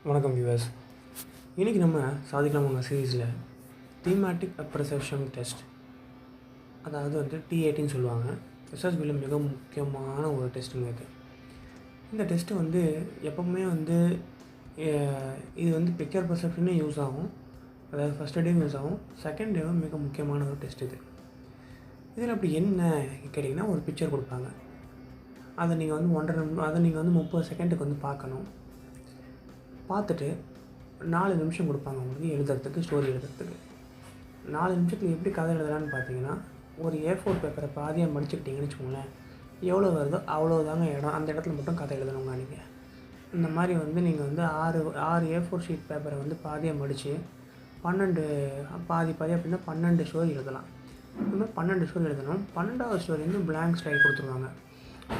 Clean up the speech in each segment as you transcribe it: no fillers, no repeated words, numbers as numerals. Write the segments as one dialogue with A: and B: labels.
A: வணக்கம் வியூவர்ஸ். இன்றைக்கி நம்ம சாதிக்கலாமா சீரீஸில் தீமேட்டிக் அப்ரிசியேஷன் டெஸ்ட், அதாவது வந்து T18 சொல்லுவாங்க. எஸ்எஸ்பியில் மிக முக்கியமான ஒரு டெஸ்ட்டுங்க இது. இந்த டெஸ்ட்டு வந்து எப்போவுமே வந்து இது வந்து பிக்சர் பர்செப்ஷனே யூஸ் ஆகும். அதாவது ஃபஸ்ட் டேவும் யூஸ் ஆகும், செகண்ட் டேவும் மிக முக்கியமான ஒரு டெஸ்ட் இது. இதில் அப்படி என்ன கேட்டிங்கன்னா, ஒரு பிக்சர் கொடுப்பாங்க. அதை நீங்கள் வந்து 30 செகண்டுக்கு வந்து பார்க்கணும். பார்த்துட்டு 4 நிமிஷம் கொடுப்பாங்க உங்களுக்கு எழுதுறதுக்கு, ஸ்டோரி எழுதுறதுக்கு. 4 நிமிஷத்தில் எப்படி கதை எழுதலான்னு பார்த்தீங்கன்னா, ஒரு A4 பேப்பரை பாதியாக மடிச்சுக்கிட்டிங்கன்னு வச்சுக்கோங்களேன், எவ்வளோ வருதோ அவ்வளோ தாங்க இடம், அந்த இடத்துல மட்டும் கதை எழுதணுங்க நீங்கள். இந்த மாதிரி வந்து நீங்கள் வந்து 6 A4 ஷீட் பேப்பரை வந்து பாதியாக மடித்து 12 பாதி அப்படின்னா 12 ஸ்டோரி எழுதலாம். இந்த மாதிரி 12 ஸ்டோரி எழுதணும். 12வது ஸ்டோரி வந்து பிளாங்க் ஸ்டைல் கொடுத்துருவாங்க.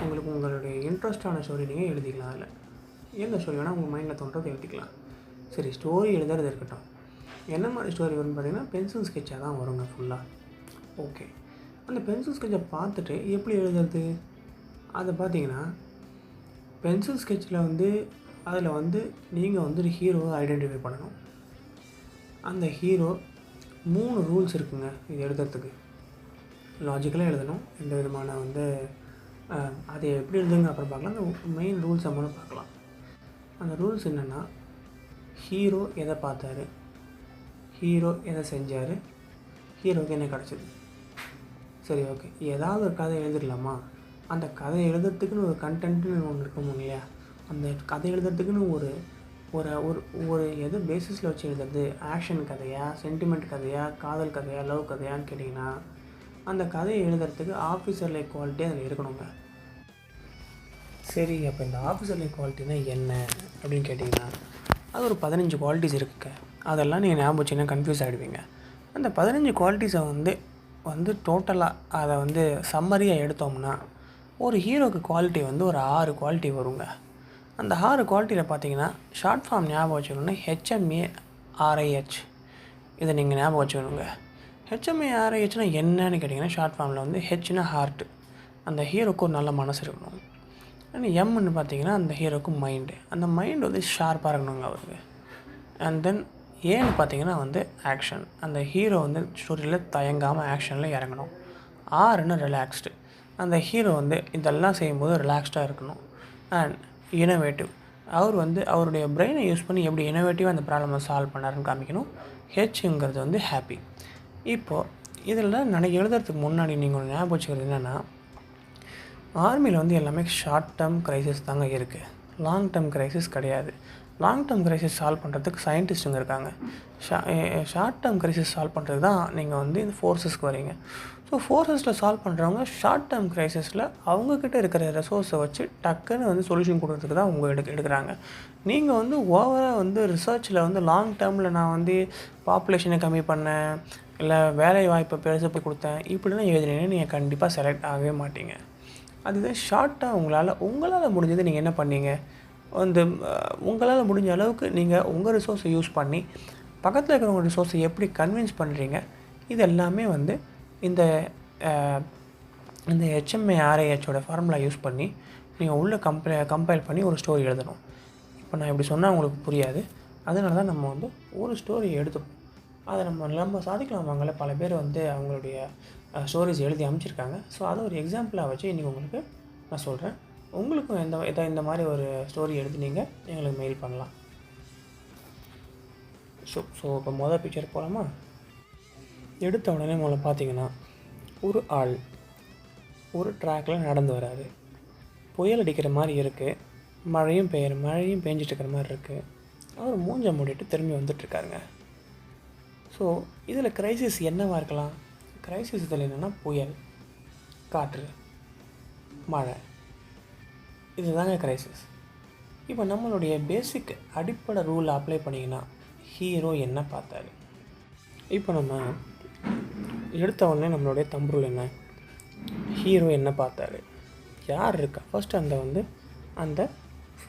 A: உங்களுக்கு உங்களுடைய இன்ட்ரெஸ்டான ஸ்டோரி நீங்கள் எழுதிக்கலாம். அதில் எந்த ஸ்டோரி வேணால் உங்கள் மைண்டில் தோன்றதை எழுதிக்கலாம். சரி, ஸ்டோரி எழுதுறது இருக்கட்டும். என்ன மாதிரி ஸ்டோரி வரும்னு பார்த்தீங்கன்னா, பென்சில் ஸ்கெட்சாக தான் வருங்க ஃபுல்லாக. ஓகே, அந்த பென்சில் ஸ்கெட்சை பார்த்துட்டு எப்படி எழுதுறது அதை பார்த்தீங்கன்னா, பென்சில் ஸ்கெட்சில் வந்து அதில் வந்து நீங்கள் வந்து ஒரு ஹீரோவை ஐடென்டிஃபை பண்ணணும். அந்த ஹீரோ 3 ரூல்ஸ் இருக்குங்க இது எழுதுறதுக்கு. லாஜிக்கலாக எழுதணும், எந்த விதமான வந்து அதை எப்படி எழுதுங்க அப்புறம் பார்க்கலாம். அந்த மெயின் ரூல்ஸை மட்டும் பார்க்கலாம். அந்த ரூல்ஸ் என்னென்னா, ஹீரோ எதை பார்த்தாரு, ஹீரோ எதை செஞ்சார், ஹீரோவுக்கு என்ன கிடச்சிது. சரி, ஓகே, ஏதாவது ஒரு கதை எழுதிடலாமா? அந்த கதை எழுதுறதுக்குன்னு ஒரு கண்டென்ட்னு ஒன்று இருக்கும் இல்லையா? அந்த கதை எழுதுறதுக்குன்னு ஒரு ஒரு ஒரு ஒரு எது பேசிஸில் வச்சு எழுதுறது, ஆக்ஷன் கதையா, சென்டிமெண்ட் கதையா, காதல் கதையா, லவ் கதையான்னு கேட்டிங்கன்னா, அந்த கதையை எழுதுறதுக்கு ஆஃபீஸர் லைக் குவாலிட்டி அதில் இருக்கணுங்க. சரி, அப்போ இந்த ஆஃபீஸர் லைக் குவாலிட்டினா என்ன அப்படின்னு கேட்டிங்கன்னா, அது ஒரு 15 குவாலிட்டிஸ் இருக்குங்க. அதெல்லாம் நீங்கள் ஞாபகம் வச்சிங்கன்னா கன்ஃபியூஸ் ஆகிடுவீங்க. அந்த 15 குவாலிட்டிஸை வந்து டோட்டலாக அதை வந்து சம்மரியாக எடுத்தோம்னா, ஒரு ஹீரோக்கு குவாலிட்டி வந்து ஒரு 6 குவாலிட்டி வருங்க. அந்த 6 குவாலிட்டியில் பார்த்தீங்கன்னா, ஷார்ட் ஃபார்ம் ஞாபகம் வச்சுக்கணுன்னா HMARIH, இதை நீங்கள் ஞாபகம் வச்சுக்கணுங்க. HMARIHனா என்னன்னு கேட்டிங்கன்னா, ஷார்ட் ஃபார்மில் வந்து ஹெச்னா ஹார்ட், அந்த ஹீரோக்கு ஒரு நல்ல மனசு இருக்கணும். எம்னு பார்த்தீங்கன்னா, அந்த ஹீரோக்கு மைண்டு, அந்த மைண்டு வந்து ஷார்ப்பாக இருக்கணுங்க அவருக்கு. அண்ட் தென் ஏன்னு பார்த்தீங்கன்னா வந்து ஆக்ஷன், அந்த ஹீரோ வந்து ஸ்டோரியில் தயங்காமல் ஆக்ஷனில் இறங்கணும். ஆறுன்னு ரிலாக்ஸ்டு, அந்த ஹீரோ வந்து இதெல்லாம் செய்யும்போது ரிலாக்ஸ்டாக இருக்கணும். அண்ட் இனோவேட்டிவ், அவர் வந்து அவருடைய பிரெயினை யூஸ் பண்ணி எப்படி இனோவேட்டிவாக அந்த ப்ராப்ளமை சால்வ் பண்ணாருன்னு காமிக்கணும். ஹெச்ங்கிறது வந்து ஹாப்பி. இப்போது இதில் எழுதுறதுக்கு முன்னாடி நீங்கள் ஒரு ஞாபகம் வச்சுக்கிறது என்னென்னா, ஆர்மியில் வந்து எல்லாமே ஷார்ட் டேர்ம் க்ரைசிஸ் தாங்க இருக்குது, லாங் டேர்ம் க்ரைசிஸ் கிடையாது. லாங் டேர்ம் க்ரைசிஸ் சால்வ் பண்ணுறதுக்கு சயின்டிஸ்ட்டுங்க இருக்காங்க. ஷார்ட் டேர்ம் க்ரைசிஸ் சால்வ் பண்ணுறது தான் நீங்கள் வந்து இந்த ஃபோர்ஸஸ்க்கு வரீங்க. ஸோ ஃபோர்ஸஸில் சால்வ் பண்ணுறவங்க ஷார்ட் டேர்ம் க்ரைசிஸில் அவங்கக்கிட்ட இருக்கிற ரிசோர்ஸை வச்சு டக்குன்னு வந்து சொல்யூஷன் கொடுக்கறதுக்கு தான் அவங்க எடுக்கிறாங்க. நீங்கள் வந்து ஓவராக வந்து ரிசர்ச்சில் வந்து லாங் டேர்மில் நான் வந்து பாப்புலேஷனை கம்மி பண்ணேன், இல்லை வேலை வாய்ப்பை பெருசு போய் கொடுத்தேன், இப்படிலாம் எழுதுனீங்கன்னா நீங்கள் கண்டிப்பாக செலக்ட் ஆகவே மாட்டீங்க. அதுதான் ஷார்ட்டாக உங்களால் முடிஞ்சது நீங்கள் என்ன பண்ணீங்க, அந்த உங்களால் முடிஞ்ச அளவுக்கு நீங்கள் உங்கள் ரிசோர்ஸை யூஸ் பண்ணி பக்கத்தில் இருக்கிறவங்க ரிசோர்ஸை எப்படி கன்வின்ஸ் பண்ணுறீங்க, இது எல்லாமே வந்து இந்த HMARIHோட ஃபார்முலா யூஸ் பண்ணி நீங்கள் உள்ளே கம்பைல் பண்ணி ஒரு ஸ்டோரி எழுதணும். இப்போ நான் இப்படி சொன்னால் உங்களுக்கு புரியாது, அதனால தான் நம்ம வந்து ஒரு ஸ்டோரி எடுத்துப்போம். அதை நம்ம சாதிக்கலாம் வாங்கல, பல பேர் வந்து அவங்களுடைய ஸ்டோரிஸ் எழுதி அமைச்சிருக்காங்க. ஸோ அதை ஒரு எக்ஸாம்பிளாக வச்சு இன்றைக்கி உங்களுக்கு நான் சொல்கிறேன். உங்களுக்கும் இந்த மாதிரி ஒரு ஸ்டோரி எழுதி நீங்கள் எங்களுக்கு மெயில் பண்ணலாம். ஸோ இப்போ மொதல் பிக்சர் போகலாமா? எடுத்த உடனே முதல்ல பார்த்தீங்கன்னா, ஒரு ஆள் ஒரு ட்ராக்கில் நடந்து வராரு. புயல் அடிக்கிற மாதிரி இருக்குது, மழையும் பெஞ்சிட்டு இருக்கிற மாதிரி இருக்குது. அவர் மூஞ்ச மூடிட்டு திரும்பி வந்துட்டுருக்காருங்க. ஸோ இதில் க்ரைசிஸ் என்னவாக இருக்கலாம்? க்ரைசிஸ் இதில் என்னென்னா, புயல், காற்று, மழை, இது தாங்க க்ரைசிஸ். இப்போ நம்மளுடைய பேசிக் அடிப்படை ரூல் அப்ளை பண்ணிங்கன்னா, ஹீரோ என்ன பார்த்தாரு? இப்போ நம்ம எடுத்த உடனே நம்மளுடைய தம்புருள் என்ன, ஹீரோ என்ன பார்த்தாரு, யார் இருக்கா, ஃபஸ்ட்டு அந்த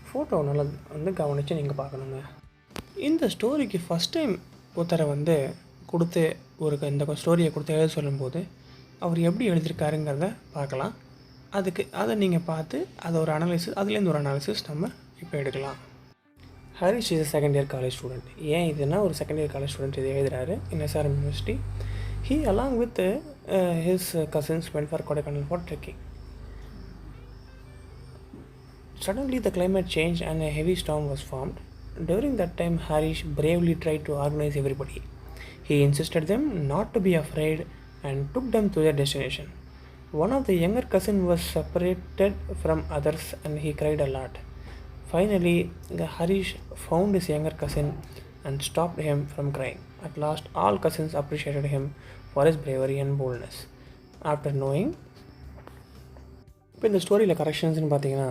A: ஃபோட்டோ நல்லா வந்து கவனித்து நீங்கள் பார்க்கணுங்க. இந்த ஸ்டோரிக்கு ஃபஸ்ட் டைம் ஒருத்தரை வந்து கொடுத்து இந்த ஸ்டோரியை கொடுத்து எழுத சொல்லும்போது அவர் எப்படி எழுதியிருக்காருங்கிறத பார்க்கலாம். அதை நீங்கள் பார்த்து அதை ஒரு அனாலிசிஸ், அதுலேருந்து ஒரு அனாலிசிஸ் நம்ம இப்போ எடுக்கலாம். Harish is a second year college student. ஏன் இதுனா ஒரு செகண்ட் இயர் காலேஜ் ஸ்டூடெண்ட் இது எழுதுறாரு in SRM University. He along with his cousins went for Kodaikanal for trekking. Suddenly the climate changed and a heavy storm was formed. During that time Harish bravely tried to organize everybody. He insisted them not to be afraid and took them to their destination. One of the younger cousin was separated from others and he cried a lot. Finally, Harish found his younger cousin and stopped him from crying. At last, all cousins appreciated him for his bravery and boldness. After knowing, இப்போ இந்த ஸ்டோரியில் கரெக்ஷன்ஸ்னு பார்த்தீங்கன்னா,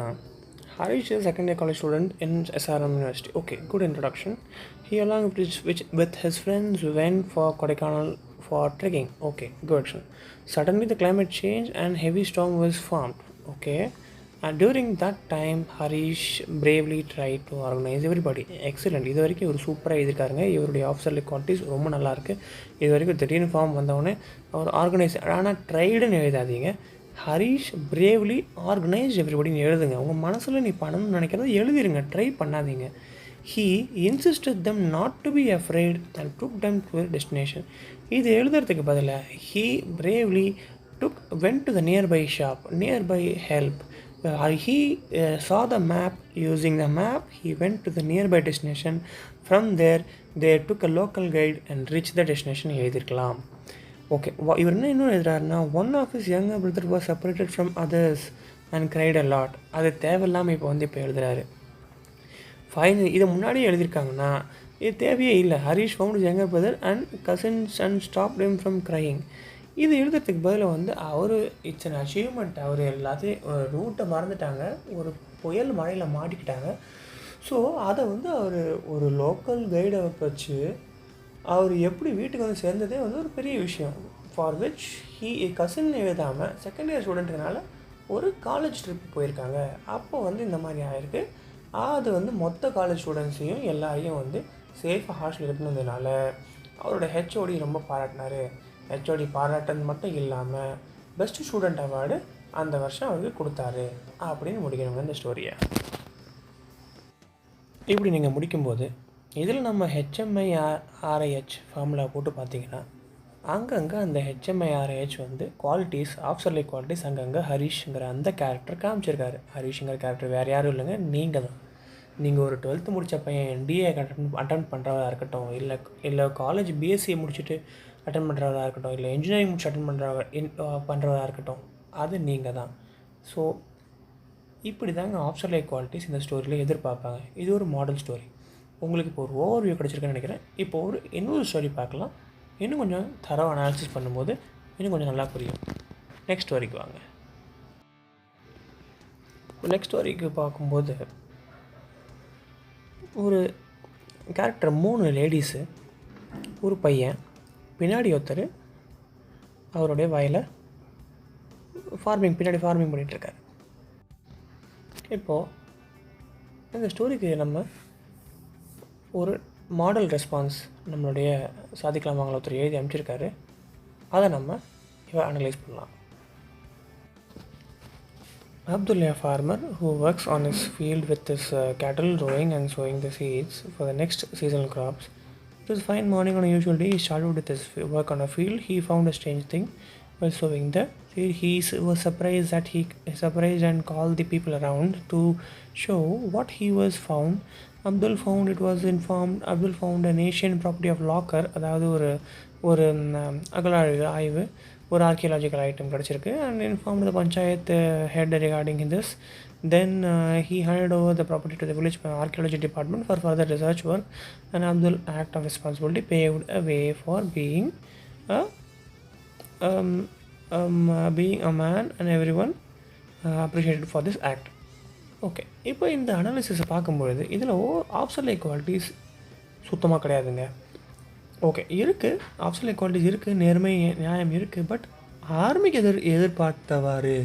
A: Harish is a second year college student in SRM University. Okay, good introduction. He along with his friends went for Kodaikanal for trekking. Okay, good. Suddenly the climate changed and heavy storm was formed. Okay. And during that time Harish bravely tried to organize everybody. Excellent. இது வரைக்கும் ஒரு சூப்பராக எழுதியிருக்காருங்க. இவருடைய ஆஃபீஸர்லி qualities ரொம்ப நல்லாயிருக்கு. இது வரைக்கும் திடீர்னு ஃபார்ம் வந்தவொடனே அவர் ஆர்கனைஸ், ஆனால் ட்ரைடுன்னு எழுதாதீங்க. ஹரீஷ் பிரேவ்லி ஆர்கனைஸ் எவ்ரிபடின்னு எழுதுங்க. உங்கள் மனசில் நீ பண்ணணும்னு நினைக்கிறத எழுதிருங்க, ட்ரை பண்ணாதீங்க. He insisted them not to be afraid and took them to a destination. இது எழுதுறதுக்கு பதிலாக he bravely went to the nearby shop, nearby help. He saw the map. Using the map, he went to the nearby destination. From there, they took a local guide and reached the destination. எழுதிருக்கலாம். Okay, இவர் என்ன இன்னும் எழுதுறாருன்னா, one of his younger brother was separated from others and cried a lot. அது தேவையில்லாமல் இப்போ எழுதுறாரு. Final இதை முன்னாடியே எழுதியிருக்காங்கன்னா இது தேவையே இல்லை. Harish found his younger brother and cousins and stop them from crying. இது எழுதுறதுக்கு பதில் அவர் இட்ஸ் அன் அச்சீவ்மெண்ட். அவர் எல்லாத்தையும் ரூட்டை மறந்துட்டாங்க, ஒரு புயல் மழையில் மாட்டிக்கிட்டாங்க. ஸோ அதை அவர் ஒரு லோக்கல் கைடை வச்சு அவர் எப்படி வீட்டுக்கு சேர்ந்ததே ஒரு பெரிய விஷயம். ஃபார் விச் கசின் எழுதாமல் செகண்ட் இயர் ஸ்டூடெண்ட்டுனால ஒரு காலேஜ் ட்ரிப் போயிருக்காங்க. அப்போ இந்த மாதிரி ஆகிருக்கு. அது மொத்த காலேஜ் ஸ்டூடெண்ட்ஸையும் எல்லாரையும் சேஃபாக ஹாஸ்டல் எடுத்துன்னு வந்ததுனால அவரோட ஹெச்ஓடி ரொம்ப பாராட்டினார். ஹெச்ஓடி பாராட்டுறது மட்டும் இல்லாமல் பெஸ்ட் ஸ்டூடெண்ட் அவார்டு அந்த வருஷம் அவருக்கு கொடுத்தாரு அப்படின்னு முடிக்கணுங்க இந்த ஸ்டோரியை. இப்படி நீங்கள் முடிக்கும்போது இதில் நம்ம HMI-RIH ஃபார்முலா போட்டு பார்த்தீங்கன்னா அங்கங்கே அந்த HMI-RIH குவாலிட்டிஸ், ஆஃபீஸர்லி குவாலிட்டிஸ் அங்கங்கே ஹரீஷ்ங்கிற அந்த கேரக்டர் காமிச்சிருக்காரு. ஹரீஷ்ங்கிற கேரக்டர் வேறு யாரும் இல்லைங்க, நீங்கள் தான். நீங்கள் ஒரு 12th முடித்த பையன் NDA அட்டன் பண்ணுறதா இருக்கட்டும், இல்லை காலேஜ் BSc முடிச்சுட்டு அட்டன் பண்ணுறதா இருக்கட்டும், இல்லை இன்ஜினியரிங் முடிச்சு அட்டன் பண்ணுறதா இருக்கட்டும், அது நீங்கள் தான். ஸோ இப்படி தாங்க ஆஃபீஸர்லி குவாலிட்டிஸ் இந்த ஸ்டோரியில் எதிர்பார்ப்பாங்க. இது ஒரு மாடல் ஸ்டோரி. உங்களுக்கு இப்போ ஒரு ஓவர்வியூ கிடச்சிருக்குன்னு நினைக்கிறேன். இப்போ இன்னொரு ஸ்டோரி பார்க்கலாம். இன்னும் கொஞ்சம் தரவு அனாலிசிஸ் பண்ணும்போது இன்னும் கொஞ்சம் நல்லா புரியும். நெக்ஸ்ட் ஸ்டோரிக்கு வாங்க. நெக்ஸ்ட் ஸ்டோரிக்கு பார்க்கும்போது ஒரு கேரக்டர், 3 லேடிஸு, ஒரு பையன், பின்னாடி ஒருத்தர் அவருடைய வயலை பின்னாடி ஃபார்மிங் பண்ணிகிட்ருக்காரு. இப்போது இந்த ஸ்டோரிக்கு நம்ம ஒரு மாடல் ரெஸ்பான்ஸ் நம்மளுடைய சாதிக்கலாம் வாங்கல ஒருத்தர் எழுதி அமைச்சிருக்காரு. அதை நம்ம அனலைஸ் பண்ணலாம். Abdullah, a farmer who works on his field with his cattle, rowing and sowing the seeds for the next seasonal crops. It was a fine morning on a usual day. He started with his work on a field. He found a strange thing while sowing the seed. He was surprised and called the people around to show what he was found. Abdul found an ancient property of locker. அதாவது ஒரு அகழாய்வு ஆய்வு, ஒரு archaeological item கிடச்சிருக்கு. and informed the panchayat head regarding this. Then he handed over the property to the village archaeology department for further research work, and Abdul act of responsibility paved a way for being a man, and everyone appreciated for this act. Okay, இப்போ இந்த அனாலிசிஸை பார்க்கும்பொழுது இதில் ஆஃபீஸர்லி qualities சுத்தமாக கிடையாதுங்க. Okay, இருக்குது, ஆஃபீஸர்லி qualities இருக்குது, நேர்மை நியாயம் இருக்குது. பட் ஆர்மிக்கு எதிர்பார்த்தவாறு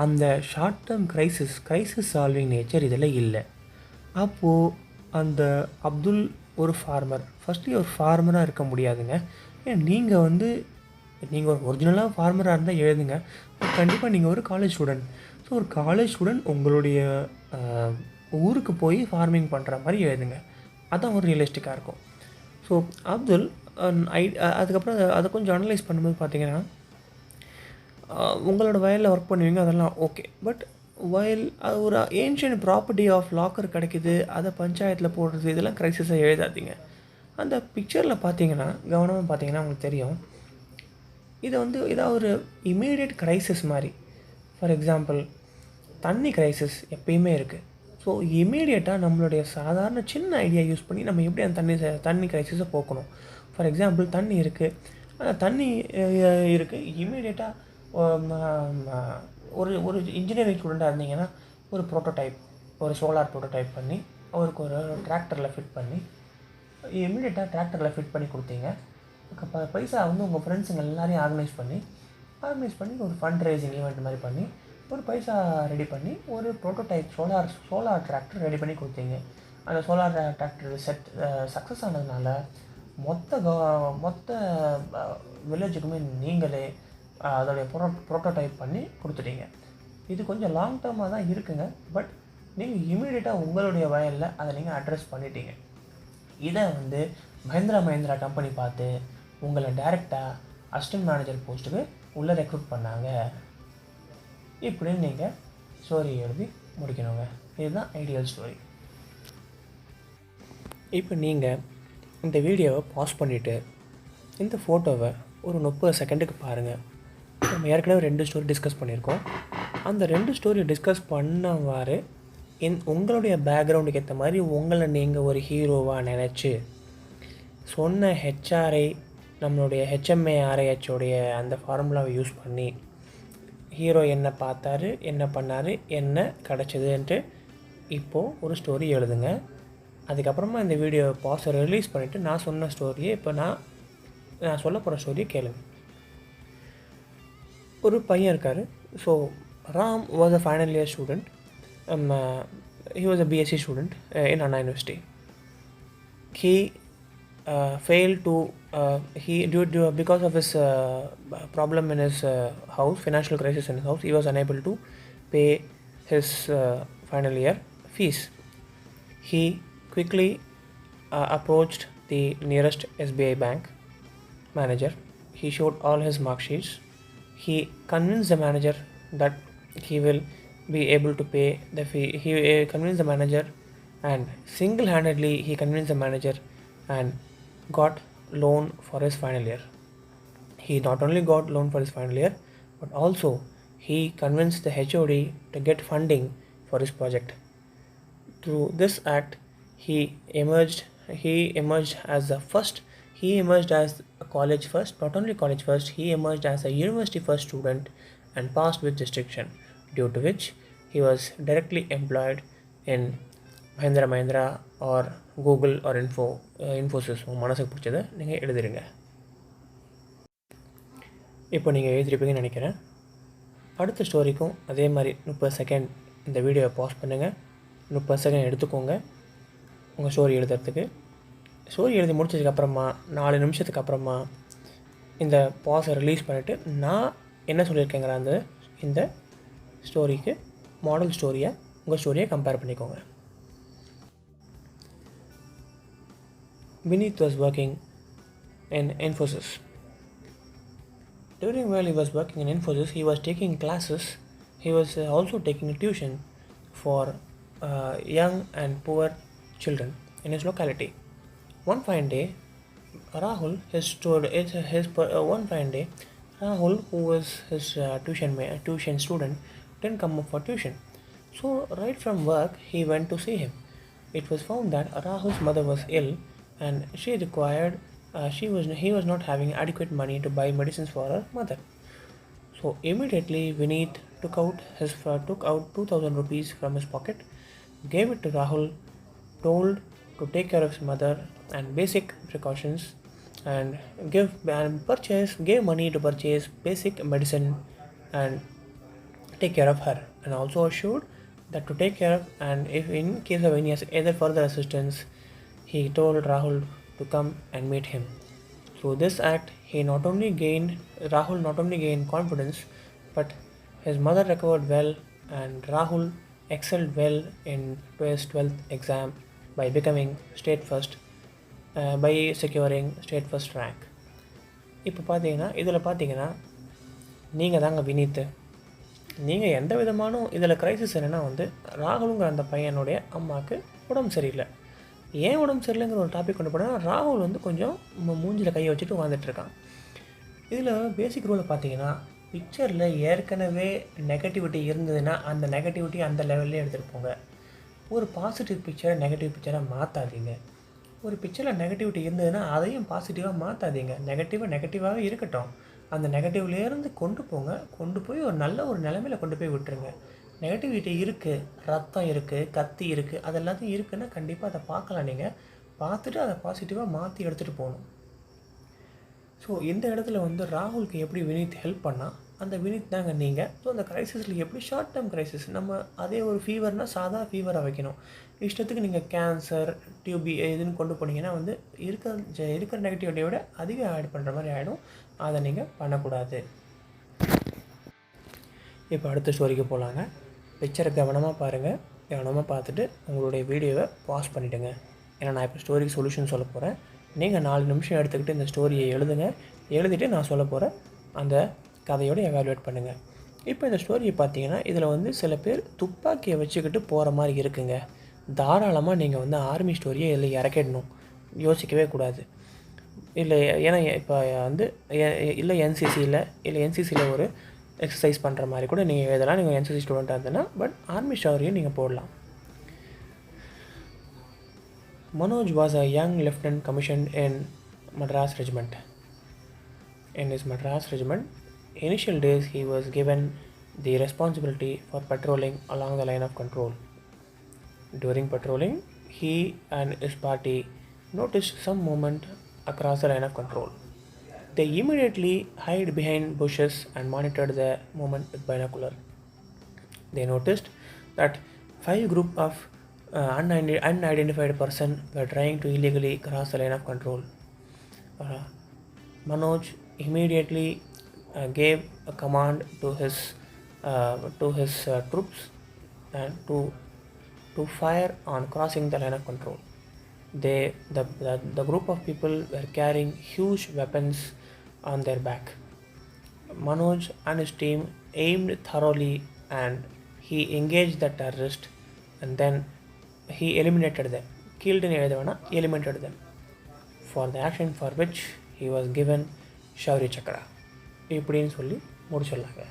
A: அந்த short term crisis solving nature இதில் இல்லை. அப்போது அந்த அப்துல் ஒரு ஃபார்மர், ஃபஸ்ட்லி ஒரு ஃபார்மராக இருக்க முடியாதுங்க. நீங்கள் ஒரு ஒரிஜினலாக ஃபார்மராக இருந்தால் எழுதுங்க. கண்டிப்பாக நீங்கள் ஒரு காலேஜ் ஸ்டூடெண்ட். ஸோ ஒரு காலேஜ் ஸ்டூடெண்ட் உங்களுடைய ஊருக்கு போய் ஃபார்மிங் பண்ணுற மாதிரி எழுதுங்க. அதான் ஒரு ரியலிஸ்டிக்காக இருக்கும். ஸோ அப்துல் அதுக்கப்புறம் அதை கொஞ்சம் அனலைஸ் பண்ணும்போது பார்த்தீங்கன்னா, உங்களோட வயலில் ஒர்க் பண்ணுவீங்க, அதெல்லாம் ஓகே. பட் வயல் அது ஒரு ஏன்ஷியன்ட் ப்ராப்பர்ட்டி ஆஃப் லாக்கர் கிடைக்குது, அதை பஞ்சாயத்தில் போடுறது, இதெல்லாம் க்ரைசிஸாக எழுதாதீங்க. அந்த பிக்சரில் பார்த்தீங்கன்னா, கவனமாக பார்த்தீங்கன்னா உங்களுக்கு தெரியும், இதை வந்து ஏதாவது ஒரு இமீடியட் க்ரைசிஸ் மாதிரி. ஃபார் எக்ஸாம்பிள், தண்ணி க்ரைசிஸ் எப்பயுமே இருக்குது. ஸோ இமீடியட்டாக நம்மளுடைய சாதாரண சின்ன ஐடியா யூஸ் பண்ணி நம்ம எப்படி அந்த தண்ணி க்ரைசிஸை போக்கணும். ஃபார் எக்ஸாம்பிள், தண்ணி இருக்குது, அந்த தண்ணி இருக்குது, இமீடியட்டாக ஒரு ஒரு இன்ஜினியரிங் ஸ்டூடெண்ட்டாக இருந்தீங்கன்னா ஒரு ப்ரோட்டோடைப், ஒரு சோலார் ப்ரோட்டோடைப் பண்ணி அவருக்கு ஒரு டிராக்டரில் ஃபிட் பண்ணி இமீடியட்டாக டிராக்டரில் ஃபிட் பண்ணி கொடுத்தீங்க. பைசா வந்து உங்கள் ஃப்ரெண்ட்ஸுங்க எல்லாரையும் ஆர்கனைஸ் பண்ணி ஒரு ஃபண்ட் ரைசிங் ஈவெண்ட் மாதிரி பண்ணி ஒரு பைசா ரெடி பண்ணி ஒரு ப்ரோட்டோடைப் சோலார் டிராக்டர் ரெடி பண்ணி கொடுத்தீங்க. அந்த சோலார் டிராக்டர் சக்ஸஸ் ஆனதுனால மொத்த வில்லேஜுக்குமே நீங்களே அதோடைய ப்ரோட்டோடைப் பண்ணி கொடுத்துட்டீங்க. இது கொஞ்சம் லாங் டேர்மாக தான் இருக்குங்க. பட் நீங்கள் இமீடியட்டாக உங்களுடைய வயலில் அதை நீங்கள் அட்ரஸ் பண்ணிட்டீங்க. இதை வந்து மஹிந்திரா கம்பெனி பார்த்து உங்களை டைரெக்டாக அசிஸ்டன்ட் மேனேஜர் போஸ்ட்டுக்கு உள்ளே ரெக்ரூட் பண்ணாங்க. இப்படின்னு நீங்கள் ஸ்டோரி எழுதி முடிக்கணுங்க. இதுதான் ஐடியல் ஸ்டோரி. இப்போ நீங்கள் இந்த வீடியோவை பாஸ் பண்ணிவிட்டு இந்த ஃபோட்டோவை ஒரு 30 செகண்டுக்கு பாருங்கள். நம்ம ஏற்கனவே 2 ஸ்டோரி டிஸ்கஸ் பண்ணியிருக்கோம். அந்த 2 ஸ்டோரியை டிஸ்கஸ் பண்ணவாறு உங்களுடைய பேக்ரவுண்டுக்கு ஏற்ற மாதிரி உங்களை நீங்கள் ஒரு ஹீரோவாக நினச்சி சொன்ன ஹெச்ஆர்ஐ நம்மளுடைய ஹெச்எம்ஏஆர்ஐஹெச்சோடைய அந்த ஃபார்முலாவை யூஸ் பண்ணி ஹீரோ என்ன பார்த்தாரு, என்ன பண்ணார், என்ன கிடச்சிதுன்ட்டு இப்போது ஒரு ஸ்டோரி எழுதுங்க. அதுக்கப்புறமா இந்த வீடியோ பாஸை ரிலீஸ் பண்ணிவிட்டு நான் சொன்ன ஸ்டோரியை இப்போ நான் சொல்ல போகிற ஸ்டோரியை கேளுங்க. ஒரு பையன் இருக்கார். So Ram was a final year student. He was a BSc student in Anna University. He failed to because of his problem in his house, financial crisis in his house. He was unable to pay his final year fees. He quickly approached the nearest SBI bank manager. He showed all his mark sheets. He convinced the manager that he will be able to pay the fee. He convinced the manager, and single-handedly he convinced the manager and got loan for his final year. He not only got loan for his final year, but also he convinced the HOD to get funding for his project. Through this act, he emerged as the first. He emerged as a college first, not only college first, he emerged as a university first student and passed with distinction, due to which he was directly employed in Mahindra or Google or Infosys. மனசுக்கு பிடிச்சதை நீங்கள் எழுதிடுங்க. இப்போ நீங்கள் எழுதிருப்பீங்கன்னு நினைக்கிறேன். அடுத்த ஸ்டோரிக்கும் அதே மாதிரி 30 second இந்த வீடியோவை பாஸ் பண்ணுங்கள். 30 செகண்ட் எடுத்துக்கோங்க உங்கள் ஸ்டோரி எழுதுறதுக்கு. ஸ்டோரி எழுதி முடிச்சதுக்கப்புறமா 4 நிமிஷத்துக்கு அப்புறமா இந்த பாஸை ரிலீஸ் பண்ணிவிட்டு நான் என்ன சொல்லியிருக்கேங்கிற இந்த ஸ்டோரிக்கு மாடல் ஸ்டோரியை உங்கள் ஸ்டோரியை கம்பேர் பண்ணிக்கோங்க. Vineet was working in Infosys. While he was working in Infosys, he was taking classes. He was also taking tuition for young and poor children in his locality. One fine day, Rahul, who was his tuition student, didn't come up for tuition. So right from work, he went to see him. It was found that Rahul's mother was ill, and he was not having adequate money to buy medicines for her mother. So immediately Vineet took out 2,000 rupees from his pocket, gave it to Rahul, told to take care of his mother and basic precautions, and gave money to purchase basic medicine and take care of her, and also assured that to take care of, and if in case of any other further assistance, he told Rahul to come and meet him. Through this act, Rahul not only gained confidence, but his mother recovered well, and Rahul excelled well in his 12th exam by becoming state first, by securing state first rank. இப்போ பார்த்தீங்கன்னா இதில் பார்த்தீங்கன்னா நீங்கள் தாங்க வினீத். நீங்கள் எந்த விதமான இதில் க்ரைசிஸ் என்னென்னா வந்து ராகுலுங்கிற அந்த பையனுடைய அம்மாவுக்கு உடம்பு சரியில்லை. ஏன் உடம்பு சரியில்லைங்கிற ஒரு டாபிக் கொண்டு போனால் ராகுல் வந்து கொஞ்சம் மூஞ்சில் கையை வச்சுட்டு வாழ்ந்துட்டுருக்கான். இதில் பேசிக் ரூலில் பார்த்தீங்கன்னா பிக்சரில் ஏற்கனவே நெகட்டிவிட்டி இருந்ததுன்னா அந்த நெகட்டிவிட்டி அந்த லெவல்லே எடுத்துகிட்டு போங்க. ஒரு பாசிட்டிவ் பிக்சரை நெகட்டிவ் பிக்சராக மாற்றாதீங்க. ஒரு பிக்சரில் நெகட்டிவிட்டி இருந்ததுன்னா அதையும் பாசிட்டிவாக மாற்றாதீங்க. நெகட்டிவாகவே இருக்கட்டும். அந்த நெகட்டிவ்லேருந்து கொண்டு போய் ஒரு நல்ல ஒரு நிலைமையில் கொண்டு போய் விட்டுருங்க. நெகட்டிவிட்டி இருக்குது, ரத்தம் இருக்குது, கத்தி இருக்குது, அது எல்லாத்தையும் இருக்குதுன்னா கண்டிப்பாக அதை பார்க்கலாம். நீங்கள் பார்த்துட்டு அதை பாசிட்டிவாக மாற்றி எடுத்துகிட்டு போகணும். ஸோ இந்த இடத்துல வந்து ராகுலுக்கு எப்படி வினீத் ஹெல்ப் பண்ணால் அந்த வினீத் தாங்க நீங்கள். ஸோ அந்த க்ரைசிஸில் எப்படி ஷார்ட் டேர்ம் க்ரைசிஸ் நம்ம அதே ஒரு ஃபீவர்னால் சாதா ஃபீவராக வைக்கணும். இஷ்டத்துக்கு நீங்கள் கேன்சர் டியூபி இதுன்னு கொண்டு போனீங்கன்னா வந்து இருக்கிற நெகட்டிவிட்டியை விட அதிகம் ஆட் பண்ணுற மாதிரி ஆகிடும். அதை நீங்கள் பண்ணக்கூடாது. இப்போ அடுத்த ஸ்டோரிக்கு போகலாங்க. பிக்சரை கவனமாக பாருங்கள். கவனமாக பார்த்துட்டு உங்களுடைய வீடியோவை பாஸ் பண்ணிவிடுங்க. ஏன்னா நான் இப்போ ஸ்டோரிக்கு சொல்யூஷன் சொல்ல போகிறேன். நீங்கள் 4 நிமிஷம் எடுத்துக்கிட்டு இந்த ஸ்டோரியை எழுதிட்டு நான் சொல்ல போகிறேன் அந்த கதையோடு எவாலுவேட் பண்ணுங்கள். இப்போ இந்த ஸ்டோரியை பார்த்தீங்கன்னா இதில் வந்து சில பேர் துப்பாக்கியை வச்சுக்கிட்டு போகிற மாதிரி இருக்குங்க. தாராளமாக நீங்கள் வந்து ஆர்மி ஸ்டோரியை இதில் இறக்கிடணும், யோசிக்கவே கூடாது. இல்லை ஏன்னா இப்போ வந்து இல்லை என்சிசியில் ஒரு எக்ஸசைஸ் பண்ணுற மாதிரி கூட நீங்கள் எழுதலாம். நீங்கள் என்சிசி ஸ்டூடெண்ட்டாக இருந்ததுன்னா. பட் ஆர்மி ஸ்டோரியும் நீங்கள் போடலாம். Manoj was a young lieutenant commissioned in Madras Regiment. In his Madras Regiment, initial days he was given the responsibility for patrolling along the line of control. During patrolling, he and his party noticed some movement across the line of control. They immediately hid behind bushes and monitored the movement with binocular. They noticed that 5 group of unidentified person were trying to illegally cross the line of control. Manoj immediately gave a command to his troops and to fire on crossing the line of control. The group of people were carrying huge weapons on their back. Manoj and his team aimed thoroughly and he engaged the terrorists and then he eliminated them. Killed in eliminated them. For the action for which he was given Shaurya Chakra. இப்படின்னு சொல்லி முடிச்சிடலாங்க.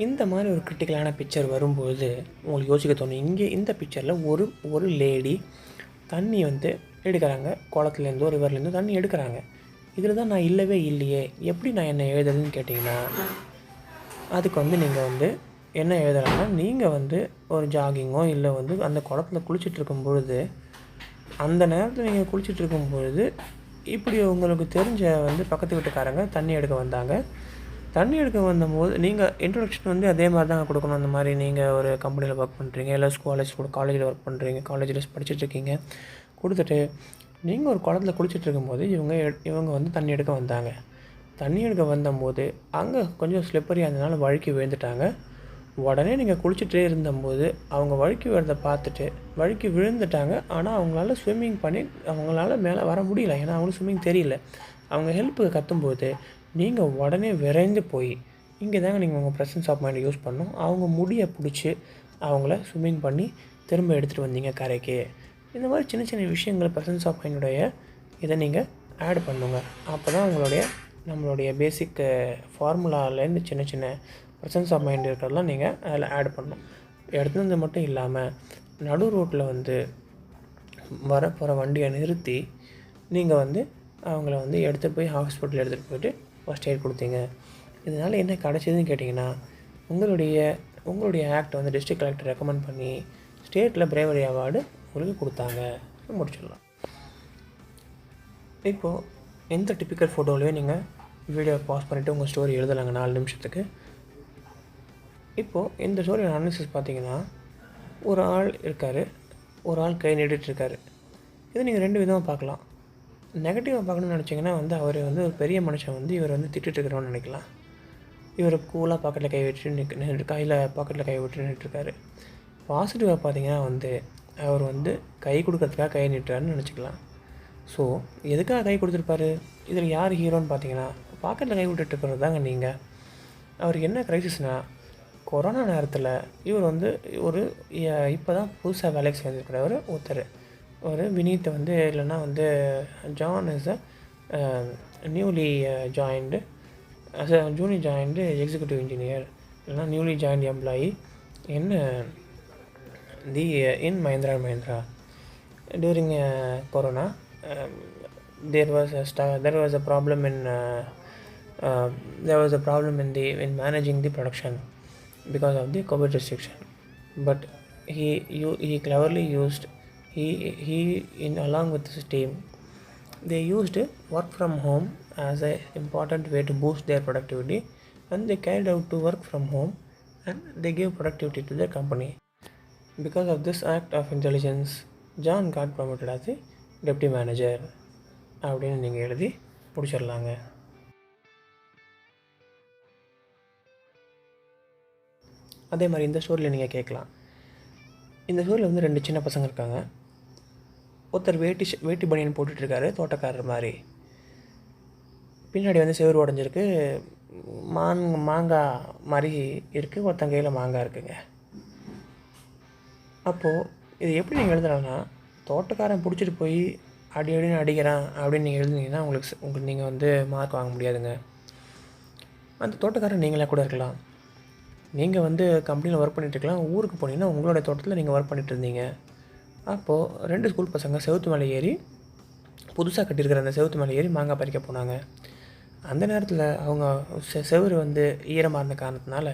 A: இந்த மாதிரி ஒரு கிரிட்டிக்கலான picture வரும்போது உங்களுக்கு யோசிக்க தோணும். இங்கே இந்த பிக்சரில் ஒரு லேடி தண்ணி வந்து எடுக்கிறாங்க. குளத்துலேருந்தோ ரிவர்லேருந்தோ தண்ணி எடுக்கிறாங்க. இதில் தான் நான் இல்லையே எப்படி நான் என்ன எழுதுறதுன்னு கேட்டிங்கன்னா அதுக்கு வந்து நீங்கள் வந்து என்ன எழுதலாம்னா நீங்கள் வந்து ஒரு ஜாகிங்கோ இல்லை வந்து அந்த குளத்துல குளிச்சிட்ருக்கும் பொழுது அந்த நேரத்தில் நீங்கள் குளிச்சிட்ருக்கும் பொழுது இப்படி உங்களுக்கு தெரிஞ்ச வந்து பக்கத்து வீட்டுக்காரங்க தண்ணி எடுக்க வந்தாங்க. தண்ணி எடுக்க வந்தபோது நீங்கள் இன்ட்ரொடக்ஷன் வந்து அதே மாதிரி தாங்க கொடுக்கணும். அந்த மாதிரி நீங்கள் ஒரு கம்பெனியில் ஒர்க் பண்ணுறீங்க, இல்லை காலேஜில் ஒர்க் பண்ணுறீங்க, காலேஜில் படிச்சுட்ருக்கீங்க, கொடுத்துட்டு நீங்கள் ஒரு குளத்துல குளிச்சுட்டு இருக்கும்போது இவங்க வந்து தண்ணி எடுக்க வந்தாங்க. தண்ணி எடுக்க வந்தபோது அங்கே கொஞ்சம் ஸ்லிப்பரியாக இருந்ததுனால வழுக்கி விழுந்துட்டாங்க. உடனே நீங்கள் குளிச்சுட்டே இருந்தபோது அவங்க வழுக்கி விழுறதை பார்த்துட்டு வழுக்கி விழுந்துட்டாங்க. ஆனால் அவங்களால ஸ்விம்மிங் பண்ணி அவங்களால மேலே வர முடியல. ஏன்னா அவங்களுக்கு ஸ்விம்மிங் தெரியல. அவங்க ஹெல்ப்புக்கு கத்தும்போது நீங்கள் உடனே விரைந்து போய் இங்கே தாங்க நீங்கள் உங்கள் ப்ரெசன்ஸ் ஆஃப் மைண்டை யூஸ் பண்ணணும். அவங்க முடியை பிடிச்சி அவங்கள ஸ்விம்மிங் பண்ணி திரும்ப எடுத்துகிட்டு வந்தீங்க கரைக்கு. இந்த மாதிரி சின்ன சின்ன விஷயங்கள் ப்ரெசன்ஸ் ஆஃப் மைண்டுடைய இதை நீங்கள் ஆட் பண்ணுங்க. அப்போ தான் நம்மளுடைய பேசிக் ஃபார்முலாலேருந்து சின்ன சின்ன ப்ரெசன்ஸ் ஆஃப் மைண்ட் இருக்கிறதெல்லாம் நீங்கள் அதில் ஆட் பண்ணணும். எடுத்துனது மட்டும் இல்லாமல் நடு ரோட்டில் வந்து வரப்போகிற வண்டியை நிறுத்தி நீங்கள் வந்து அவங்கள வந்து எடுத்துகிட்டு போய் ஹாஸ்பிட்டல் எடுத்துகிட்டு போய்ட்டு ஃபஸ்ட் எய்ட் கொடுத்தீங்க. இதனால் என்ன கிடச்சிதுன்னு கேட்டிங்கன்னா உங்களுடைய ஆக்ட் வந்து டிஸ்ட்ரிக்ட் கலெக்டர் ரெக்கமெண்ட் பண்ணி ஸ்டேட்டில் பிரேவரி அவார்டு உங்களுக்கு கொடுத்தாங்க. முடிச்சிடலாம். இப்போது எந்த டிப்பிக்கல் ஃபோட்டோவிலையும் நீங்கள் வீடியோ பாஸ் பண்ணிவிட்டு உங்கள் ஸ்டோரி எழுதலாங்க 4 நிமிஷத்துக்கு. இப்போது இந்த ஸ்டோரி அனாலிசிஸ் பார்த்தீங்கன்னா ஒரு ஆள் இருக்கார், ஒரு ஆள் கை நீட்டிகிட்ருக்காரு. இது நீங்கள் 2 விதமாக பார்க்கலாம். நெகட்டிவாக பார்க்கணுன்னு நினச்சிங்கன்னா வந்து அவர் வந்து ஒரு பெரிய மனுஷன் வந்து இவர் வந்து திட்டுருக்கிறோன்னு நினைக்கலாம். இவர் கூலாக பாக்கெட்டில் கை விட்டு கையில் பாக்கெட்டில் கை விட்டு நின்றுட்டுருக்காரு. பாசிட்டிவாக பார்த்தீங்கன்னா வந்து அவர் வந்து கை கொடுக்கறதுக்காக கை நீட்டுறாருன்னு நினச்சிக்கலாம். ஸோ எதுக்காக கை கொடுத்துருப்பாரு? இதில் யார் ஹீரோன்னு பார்த்தீங்கன்னா பாக்கெட்டில் கை விட்டுட்டுருக்கிறது தாங்க நீங்கள். அவருக்கு என்ன க்ரைசிஸ்னால், கொரோனா நேரத்தில் இவர் வந்து ஒரு இப்போ தான் புதுசாக வேலைக்கு சேர்ந்துருக்கிறவர் ஒருத்தர், ஒரு வினீத்தை வந்து இல்லைன்னா வந்து John is a newly joined as a junior joined executive engineer இல்லைனா newly joined employee in in Mahindra & Mahindra. During Corona, there was a problem in in managing the production because of the COVID restriction. But he cleverly used he in along with his team, they used work from home as an important way to boost their productivity, and they carried out to work from home and they gave productivity to their company. Because of this act of intelligence, John got promoted as a deputy manager அப்படின்னு நீங்கள் எழுதி முடிச்சிடலாங்க. அதே மாதிரி இந்த ஸ்டோரியில் நீங்கள் கேட்கலாம், இந்த ஸ்டோரியில் வந்து 2 சின்ன பசங்க இருக்காங்க. ஒருத்தர் வேட்டி பனியன் போட்டுட்ருக்காரு, தோட்டக்காரர் மாதிரி. பின்னாடி வந்து செவுரு உடஞ்சிருக்கு, மாங்காய் மாதிரி இருக்குது, ஒருத்தன் கையில் மாங்காய் இருக்குங்க. அப்போது இது எப்படி நீங்கள் எழுதலாம்னா, தோட்டக்காரன் பிடிச்சிட்டு போய் அடின்னு அடிக்கிறான் அப்படின்னு நீங்கள் எழுதுனீங்கன்னா உங்களுக்கு நீங்கள் வந்து மார்க் வாங்க முடியாதுங்க. அந்த தோட்டக்காரன் நீங்களாக கூட இருக்கலாம். நீங்கள் வந்து கம்பெனியில் ஒர்க் பண்ணிகிட்ருக்கலாம், ஊருக்கு போனீங்கன்னா உங்களோட தோட்டத்தில் நீங்கள் ஒர்க் பண்ணிகிட்டு இருந்தீங்க. அப்போது 2 ஸ்கூல் பசங்க செவுத்து மேலே ஏறி, புதுசாக கட்டியிருக்கிற அந்த செவுத்து மேலே ஏறி மாங்காய் பறிக்க போனாங்க. அந்த நேரத்தில் அவங்க செவுரு வந்து ஈரமாக இருந்த காரணத்தினால,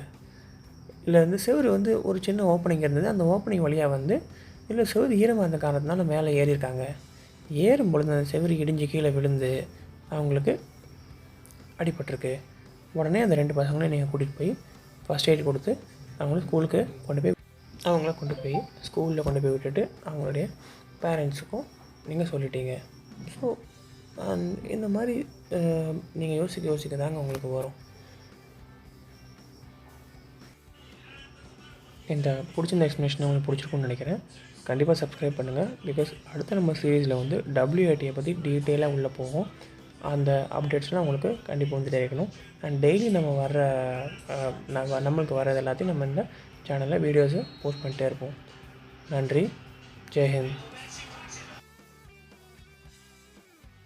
A: இல்லை வந்து செவுரு வந்து ஒரு சின்ன ஓப்பனிங் இருந்தது, அந்த ஓப்பனிங் வழியாக வந்து இல்லை செவுரு ஈரமாக இருந்த காரணத்தினால மேலே ஏறியிருக்காங்க. ஏறும் பொழுது அந்த செவுரு இடிஞ்சு கீழே விழுந்து அவங்களுக்கு அடிபட்டிருக்கு. உடனே அந்த 2 பசங்களையும் நீங்கள் கூட்டிகிட்டு போய் ஃபஸ்ட் எய்ட் கொடுத்து அவங்கள ஸ்கூலுக்கு கொண்டு போய் ஸ்கூலில் கொண்டு போய் விட்டுட்டு அவங்களுடைய பேரண்ட்ஸுக்கும் நீங்கள் சொல்லிட்டீங்க. ஸோ இந்த மாதிரி நீங்கள் யோசிக்க தாங்க உங்களுக்கு வரும். இந்த பிடிச்சிருந்த எக்ஸ்ப்ளனேஷன் உங்களுக்கு பிடிச்சிருக்குன்னு நினைக்கிறேன். கண்டிப்பாக சப்ஸ்கிரைப் பண்ணுங்கள். பிகாஸ் அடுத்த நம்ம சீரீஸில் வந்து WITயை பற்றி டீட்டெயிலாக உள்ளே போகும். அந்த அப்டேட்ஸ்லாம் உங்களுக்கு கண்டிப்பாக வந்து தெரிவிக்கணும். அண்ட் டெய்லி நம்மளுக்கு வர்றது எல்லாத்தையும் நம்ம இந்த சேனலில் வீடியோஸு போஸ்ட் பண்ணிட்டே இருப்போம். நன்றி. ஜெய்ஹிந்த்.